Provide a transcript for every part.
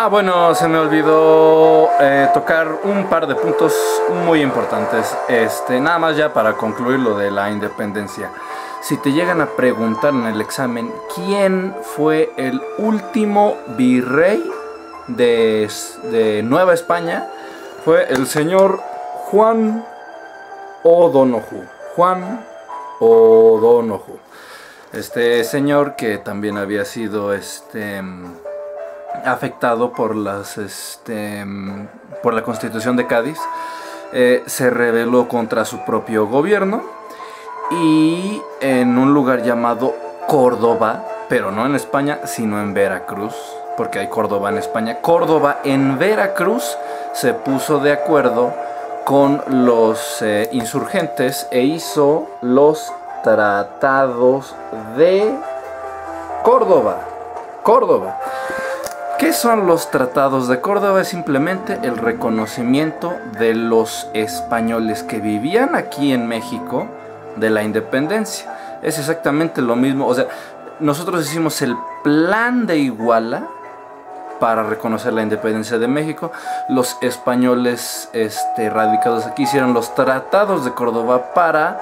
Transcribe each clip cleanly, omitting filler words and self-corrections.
Bueno, se me olvidó tocar un par de puntos muy importantes. Nada más ya para concluir lo de la independencia. Si te llegan a preguntar en el examen quién fue el último virrey de Nueva España, fue el señor Juan O'Donoghue. Juan O'Donoghue. Este señor que también había sido afectado por por la Constitución de Cádiz, se rebeló contra su propio gobierno y en un lugar llamado Córdoba, pero no en España, sino en Veracruz, porque hay Córdoba en España. Córdoba en Veracruz se puso de acuerdo con los insurgentes e hizo los tratados de Córdoba. ¿Qué son los tratados de Córdoba? Es simplemente el reconocimiento de los españoles que vivían aquí en México de la independencia. Es exactamente lo mismo. O sea, nosotros hicimos el plan de Iguala para reconocer la independencia de México. Los españoles radicados aquí hicieron los tratados de Córdoba para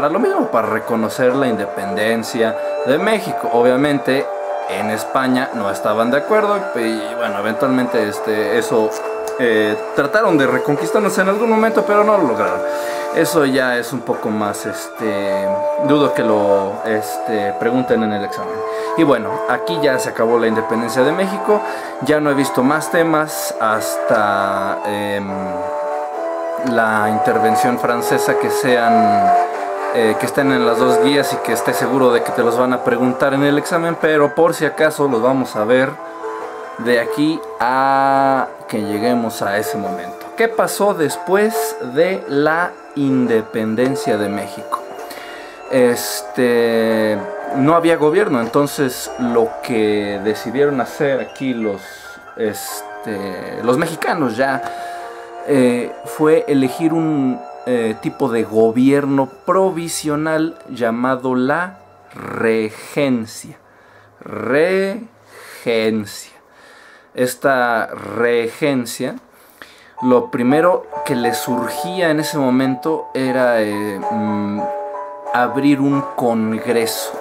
lo mismo, para reconocer la independencia de México. Obviamente en España no estaban de acuerdo y bueno, eventualmente eso trataron de reconquistarnos en algún momento, pero no lo lograron. Eso ya es un poco más, dudo que lo pregunten en el examen. Y bueno, aquí ya se acabó la independencia de México. Ya no he visto más temas hasta la intervención francesa que estén en las dos guías y que esté seguro de que te los van a preguntar en el examen, pero por si acaso los vamos a ver de aquí a que lleguemos a ese momento. ¿Qué pasó después de la independencia de México? No había gobierno, entonces lo que decidieron hacer aquí los mexicanos ya fue elegir un tipo de gobierno provisional llamado la regencia. Esta regencia, lo primero que le surgía en ese momento era abrir un congreso,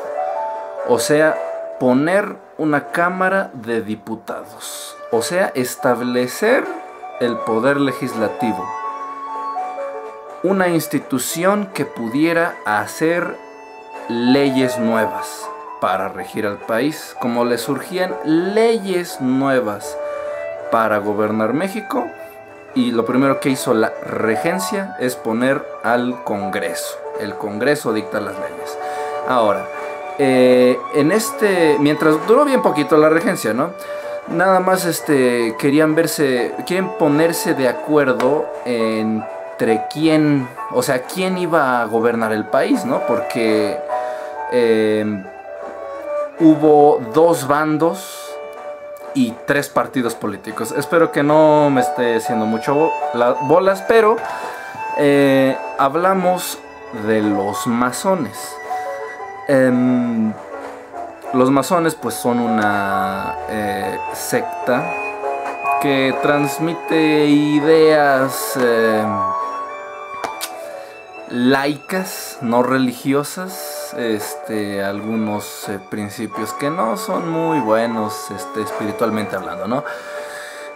o sea, poner una cámara de diputados, o sea, establecer el poder legislativo, una institución que pudiera hacer leyes nuevas para regir al país. Como le surgían leyes nuevas para gobernar México, y lo primero que hizo la regencia es poner al Congreso. El Congreso dicta las leyes. Ahora, mientras duró bien poquito la regencia, ¿no? Nada más quieren ponerse de acuerdo entre quién iba a gobernar el país, ¿no? Porque hubo dos bandos y tres partidos políticos. Espero que no me esté haciendo mucho bolas, pero hablamos de los masones. Los masones pues son una secta que transmite ideas laicas, no religiosas, algunos principios que no son muy buenos espiritualmente hablando, ¿no?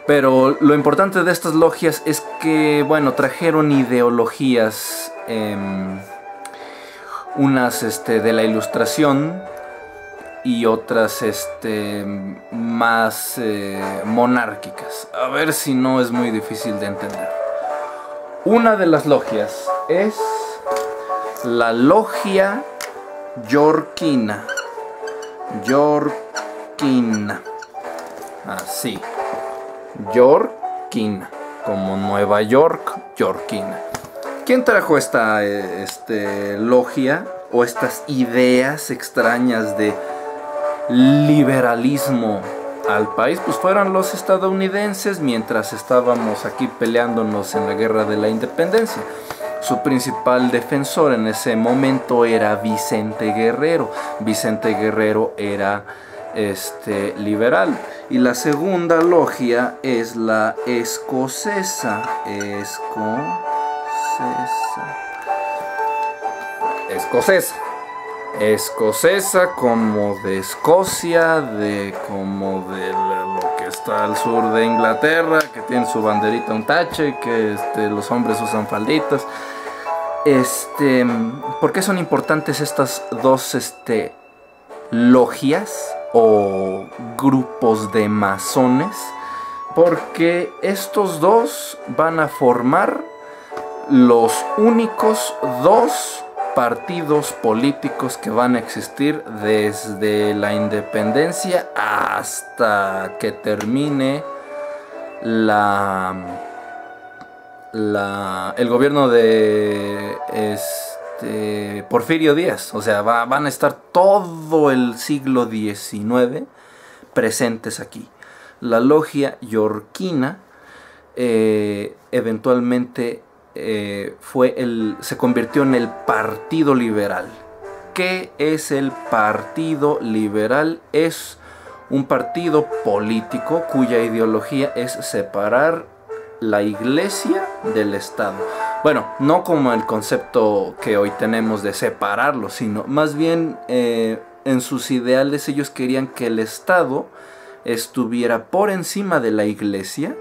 Pero lo importante de estas logias es que, bueno, trajeron ideologías, unas de la Ilustración y otras más monárquicas. A ver si no es muy difícil de entender. Una de las logias es la logia yorquina. Así. Yorquina. Como Nueva York, yorquina. ¿Quién trajo esta logia o estas ideas extrañas de liberalismo al país? Pues fueron los estadounidenses mientras estábamos aquí peleándonos en la guerra de la independencia. Su principal defensor en ese momento era Vicente Guerrero. Vicente Guerrero era liberal Y la segunda logia es la escocesa. Escocesa, como de Escocia, como de lo que está al sur de Inglaterra, que tiene su banderita un tache, que los hombres usan falditas. ¿Por qué son importantes estas dos logias o grupos de masones? Porque estos dos van a formar los únicos dos partidos políticos que van a existir desde la independencia hasta que termine el gobierno de Porfirio Díaz. O sea, van a estar todo el siglo XIX presentes aquí. La logia yorquina eventualmente se convirtió en el Partido Liberal. ¿Qué es el Partido Liberal? Es un partido político cuya ideología es separar la iglesia del Estado. Bueno, no como el concepto que hoy tenemos de separarlo, sino más bien en sus ideales ellos querían que el Estado estuviera por encima de la iglesia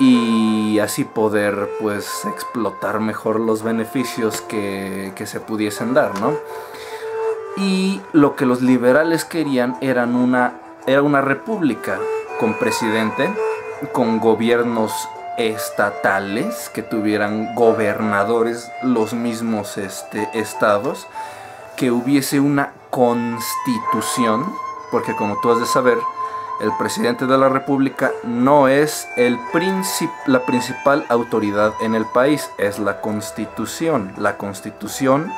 y así poder pues explotar mejor los beneficios que se pudiesen dar, ¿no? Y lo que los liberales querían era una república con presidente, con gobiernos estatales que tuvieran gobernadores los mismos estados, que hubiese una constitución, porque como tú has de saber, el presidente de la república no es la principal autoridad en el país, es la constitución. La constitución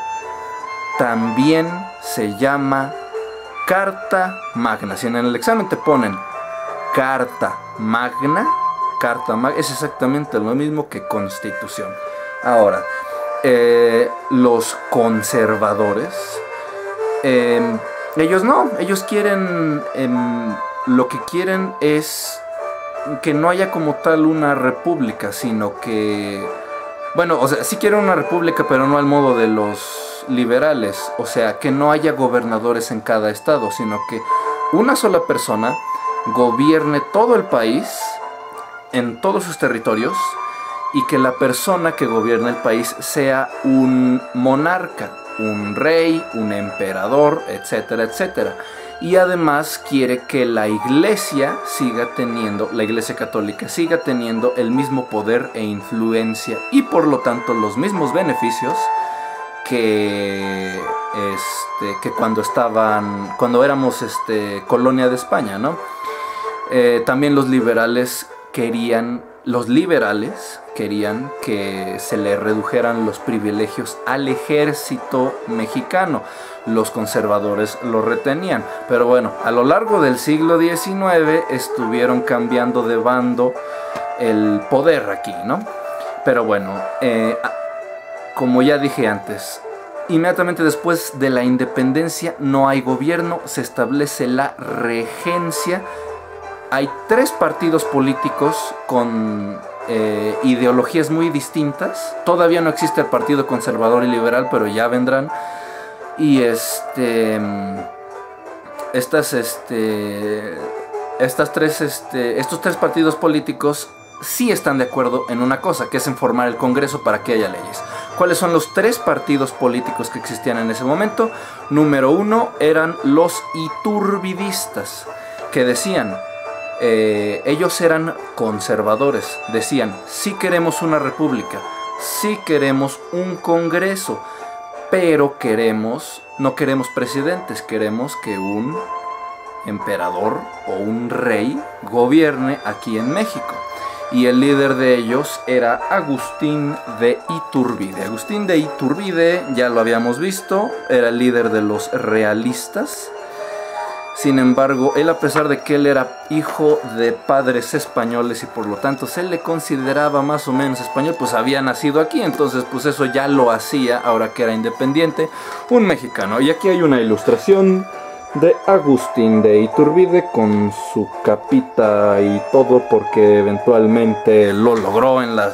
también se llama Carta Magna. Si en el examen te ponen Carta Magna, es exactamente lo mismo que constitución. Ahora, los conservadores, ellos quieren, lo que quieren es que no haya como tal una república, sino que, bueno, o sea, sí quieren una república, pero no al modo de los liberales, o sea, que no haya gobernadores en cada estado, sino que una sola persona gobierne todo el país en todos sus territorios y que la persona que gobierna el país sea un monarca, un rey, un emperador, etcétera, etcétera. Y además quiere que la iglesia católica siga teniendo el mismo poder e influencia y por lo tanto los mismos beneficios que cuando éramos colonia de España, ¿no? También los liberales querían que se le redujeran los privilegios al ejército mexicano. Los conservadores lo retenían, pero bueno, a lo largo del siglo XIX estuvieron cambiando de bando el poder aquí, ¿no? Pero bueno, como ya dije antes, inmediatamente después de la independencia no hay gobierno, se establece la regencia. Hay tres partidos políticos con ideologías muy distintas. Todavía no existe el Partido Conservador y Liberal, pero ya vendrán. Y estos tres partidos políticos sí están de acuerdo en una cosa, que es en formar el Congreso para que haya leyes. ¿Cuáles son los tres partidos políticos que existían en ese momento? Número uno eran los iturbidistas, que decían, ellos eran conservadores, decían, sí queremos una república, sí queremos un Congreso, pero no queremos presidentes, queremos que un emperador o un rey gobierne aquí en México. Y el líder de ellos era Agustín de Iturbide. Agustín de Iturbide, ya lo habíamos visto, era el líder de los realistas. Sin embargo, él, a pesar de que él era hijo de padres españoles y por lo tanto se le consideraba más o menos español, pues había nacido aquí, entonces pues eso ya lo hacía, ahora que era independiente, un mexicano. Y aquí hay una ilustración de Agustín de Iturbide, con su capita y todo, porque eventualmente lo logró en la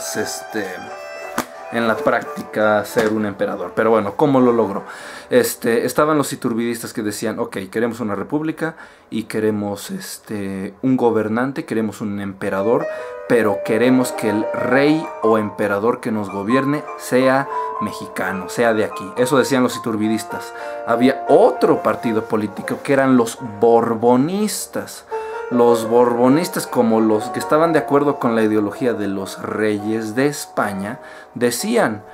práctica ser un emperador. Pero bueno, ¿cómo lo logró? Estaban los iturbidistas que decían, ok, queremos una república y queremos un gobernante, queremos un emperador, pero queremos que el rey o emperador que nos gobierne sea mexicano, sea de aquí. Eso decían los iturbidistas. Había otro partido político que eran los borbonistas. Los borbonistas, como los que estaban de acuerdo con la ideología de los reyes de España, decían,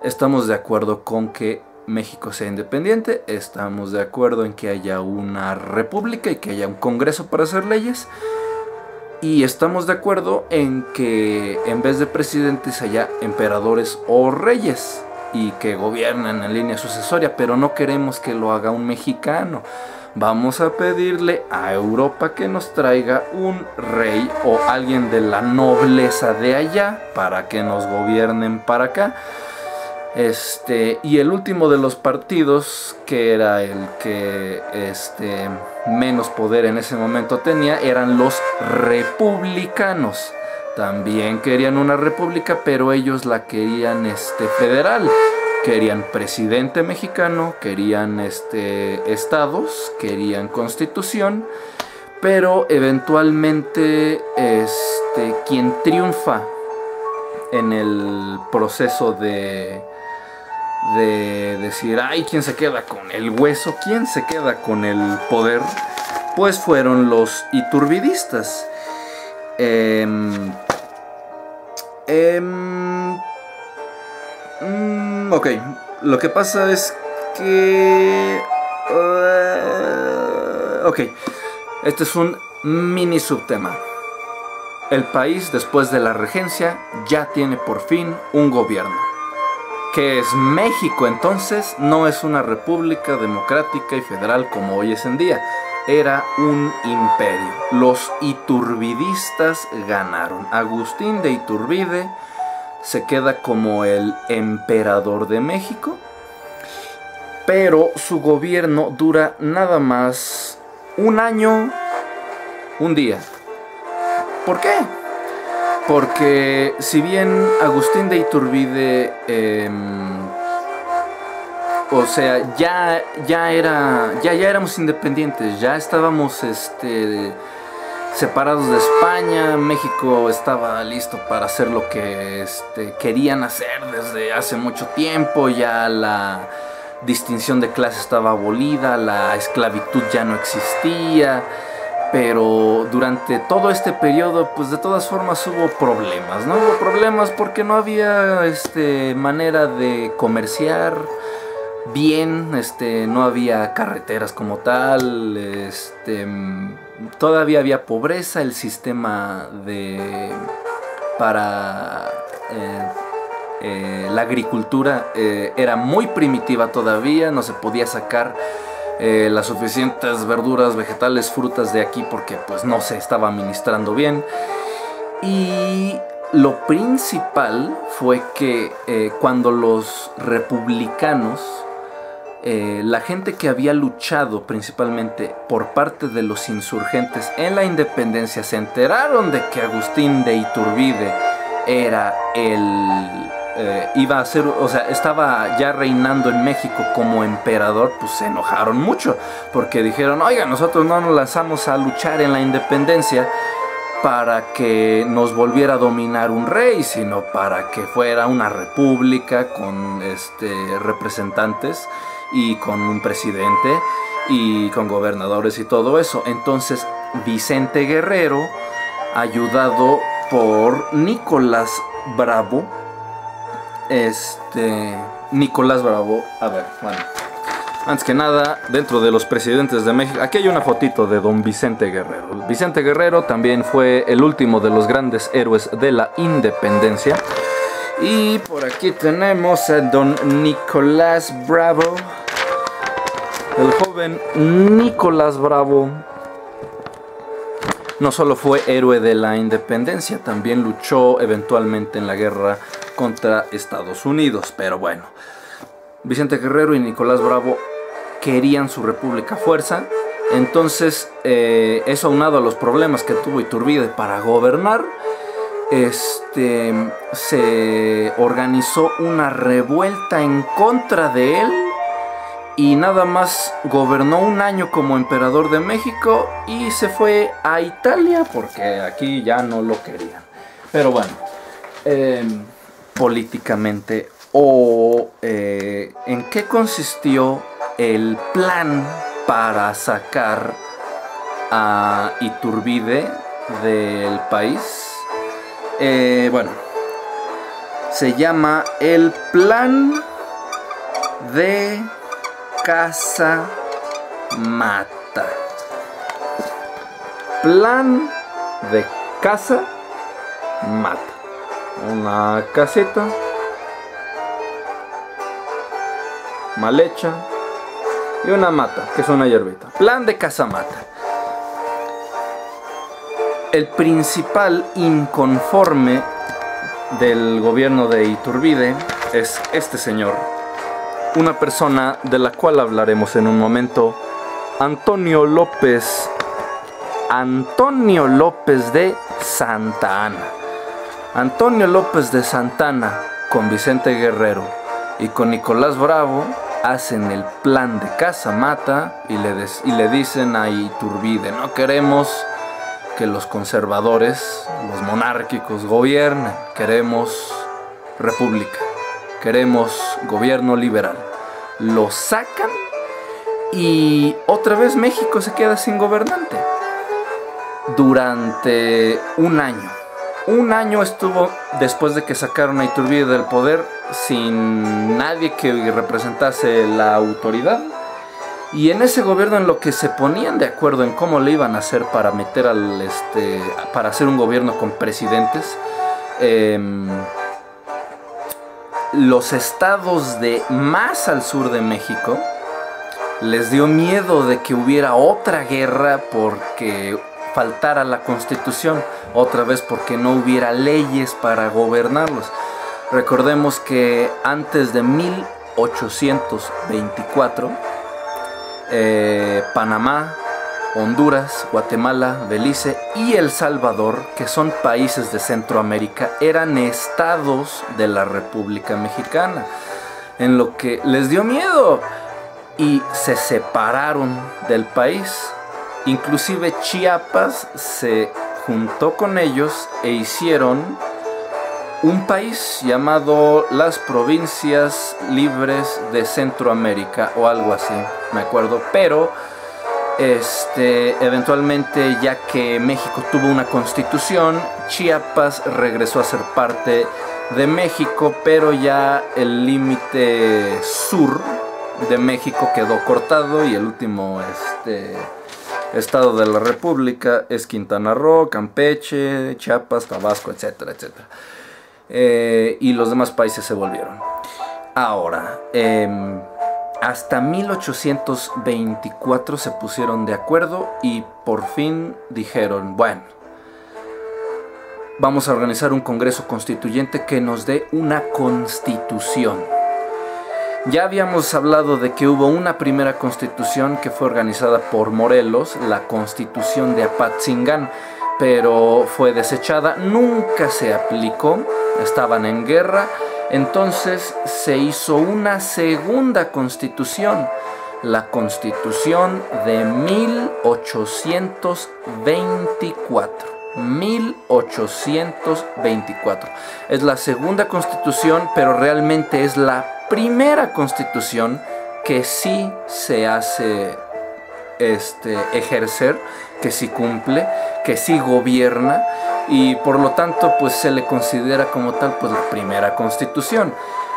estamos de acuerdo con que México sea independiente, estamos de acuerdo en que haya una república y que haya un congreso para hacer leyes, y estamos de acuerdo en que en vez de presidentes haya emperadores o reyes y que gobiernen en línea sucesoria, pero no queremos que lo haga un mexicano. Vamos a pedirle a Europa que nos traiga un rey o alguien de la nobleza de allá para que nos gobiernen para acá. Y el último de los partidos, que era el que menos poder en ese momento tenía, eran los republicanos. También querían una república, pero ellos la querían federal. Querían presidente mexicano, querían estados, querían constitución, pero eventualmente quien triunfa en el proceso de decir, ay, ¿quién se queda con el hueso? ¿Quién se queda con el poder? Pues fueron los iturbidistas. Ok, lo que pasa es que... ok, este es un mini subtema. El país, después de la regencia, ya tiene por fin un gobierno. ¿Qué es México entonces? No es una república democrática y federal como hoy es en día. Era un imperio. Los iturbidistas ganaron. Agustín de Iturbide se queda como el emperador de México, pero su gobierno dura nada más un año, un día. ¿Por qué? Porque si bien Agustín de Iturbide, o sea, ya éramos independientes, ya estábamos separados de España, México estaba listo para hacer lo que querían hacer desde hace mucho tiempo, ya la distinción de clase estaba abolida, la esclavitud ya no existía, pero durante todo este periodo, pues de todas formas hubo problemas, ¿no? Hubo problemas porque no había manera de comerciar bien, no había carreteras como tal, todavía había pobreza, el sistema para la agricultura era muy primitiva todavía, no se podía sacar las suficientes verduras, vegetales, frutas de aquí porque pues no se estaba administrando bien. Y lo principal fue que cuando los republicanos, la gente que había luchado principalmente por parte de los insurgentes en la independencia, se enteraron de que Agustín de Iturbide era iba a ser, o sea, estaba ya reinando en México como emperador, pues se enojaron mucho, porque dijeron, oiga, nosotros no nos lanzamos a luchar en la independencia para que nos volviera a dominar un rey, sino para que fuera una república con representantes y con un presidente y con gobernadores y todo eso. Entonces Vicente Guerrero, ayudado por Nicolás Bravo, a ver, bueno, antes que nada, dentro de los presidentes de México, aquí hay una fotito de don Vicente Guerrero. Vicente Guerrero también fue el último de los grandes héroes de la independencia. Y por aquí tenemos a don Nicolás Bravo. El joven Nicolás Bravo no solo fue héroe de la independencia, también luchó eventualmente en la guerra contra Estados Unidos. Pero bueno, Vicente Guerrero y Nicolás Bravo querían su república a fuerza, Entonces, eso aunado a los problemas que tuvo Iturbide para gobernar, se organizó una revuelta en contra de él y nada más gobernó un año como emperador de México y se fue a Italia porque aquí ya no lo querían. Pero bueno, políticamente, ¿en qué consistió el plan para sacar a Iturbide del país? Bueno, se llama el Plan de Casamata. Plan de Casamata. Una caseta mal hecha y una mata, que es una hierbita. Plan de Casamata. El principal inconforme del gobierno de Iturbide es este señor, una persona de la cual hablaremos en un momento, Antonio López de Santa Anna. Antonio López de Santa Anna con Vicente Guerrero y con Nicolás Bravo hacen el Plan de Casamata y le dicen a Iturbide: no queremos que los conservadores, los monárquicos gobiernen, queremos república, queremos gobierno liberal. Lo sacan y otra vez México se queda sin gobernante durante un año. Un año estuvo, después de que sacaron a Iturbide del poder, sin nadie que representase la autoridad. Y en ese gobierno, en lo que se ponían de acuerdo en cómo le iban a hacer para meter para hacer un gobierno con presidentes, los estados de más al sur de México les dio miedo de que hubiera otra guerra porque faltara la Constitución, otra vez porque no hubiera leyes para gobernarlos. Recordemos que antes de 1824, Panamá, Honduras, Guatemala, Belice y El Salvador, que son países de Centroamérica, eran estados de la República Mexicana, en lo que les dio miedo y se separaron del país. Inclusive Chiapas se juntó con ellos e hicieron un país llamado las Provincias Libres de Centroamérica o algo así, me acuerdo. Pero eventualmente, ya que México tuvo una constitución, Chiapas regresó a ser parte de México, pero ya el límite sur de México quedó cortado y el último estado de la República es Quintana Roo, Campeche, Chiapas, Tabasco, etcétera, etcétera. Y los demás países se volvieron. Ahora, hasta 1824 se pusieron de acuerdo y por fin dijeron: bueno, vamos a organizar un congreso constituyente que nos dé una constitución. Ya habíamos hablado de que hubo una primera constitución que fue organizada por Morelos, la Constitución de Apatzingán, pero fue desechada, nunca se aplicó, estaban en guerra. Entonces se hizo una segunda constitución, la Constitución de 1824. 1824. Es la segunda constitución, pero realmente es la primera constitución que sí se hace ejercer, que sí cumple, que sí gobierna, y por lo tanto pues se le considera como tal pues la primera constitución.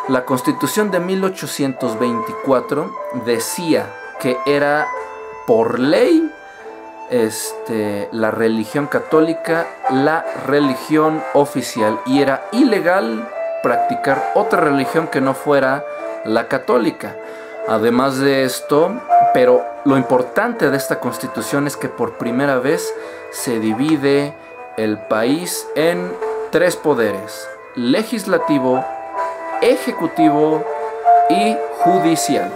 La Constitución de 1824 decía que era por ley la religión católica la religión oficial y era ilegal practicar otra religión que no fuera la católica. Además de esto, pero lo importante de esta constitución es que por primera vez se divide el país en tres poderes: legislativo, ejecutivo y judicial.